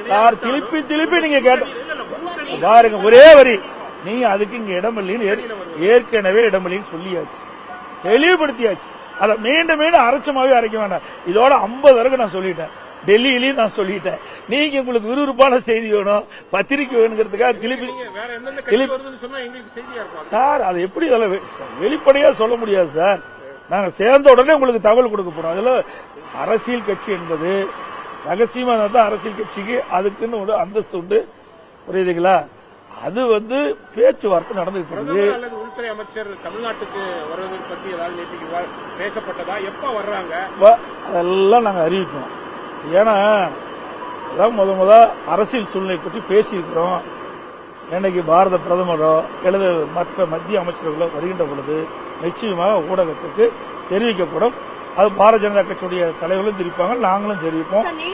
Sir திருப்பி திருப்பி நீங்க கேட்ட பாருங்க ஒரே வரி, நீங்க அதுக்கு இங்க இடமில்லைன்னு ஏற்கனவே இடமில்லைன்னு சொல்லியாச்சு, தெளிவுபடுத்தியாச்சு. அதை மீண்டும் மீண்டும் அரைச்சமாவே அரைக்க வேண்டாம். இதோட 50 வரைக்கும் நான் சொல்லிட்டேன், டெல்லியிலையும் நான் சொல்லிட்டேன். நீங்க உங்களுக்கு விறுவிறுப்பான செய்தி வேணும், பத்திரிக்கை வேணுங்கிறதுக்காக திருப்பி சார் அதை எப்படி வெளிப்படையா சொல்ல முடியாது சார். நாங்க சேர்ந்த உடனே உங்களுக்கு தகவல் கொடுக்க போறோம். அதுல அரசியல் கட்சி என்பது ரகசியமா தான் அரசியல் கட்சிக்கு அதுக்குன்னு ஒரு அந்தஸ்து உண்டு, புரியுதுங்களா? அது பேச்சுவார்த்தை நடந்துட்டு இருக்கு. உள்துறை அமைச்சர் தமிழ்நாட்டுக்கு வருவதை பற்றி ஏதாவது பேசப்பட்டதா? எப்ப வர்றாங்க அதெல்லாம் நாங்க அறிவிப்போம். ஏன்னா அதான் முத அரசியல் சூழ்நிலை பற்றி பேசியிருக்கிறோம். இன்னைக்கு பாரத பிரதமரோ அல்லது மற்ற மத்திய அமைச்சர்களோ வருகின்ற பொழுது நிச்சயமாக ஊடகத்துக்கு தெரிவிக்கப்படும். அது பாரதிய ஜனதா கட்சியுடைய தலைவர்களும் தெரிவிப்பாங்க, நாங்களும் தெரிவிப்போம்.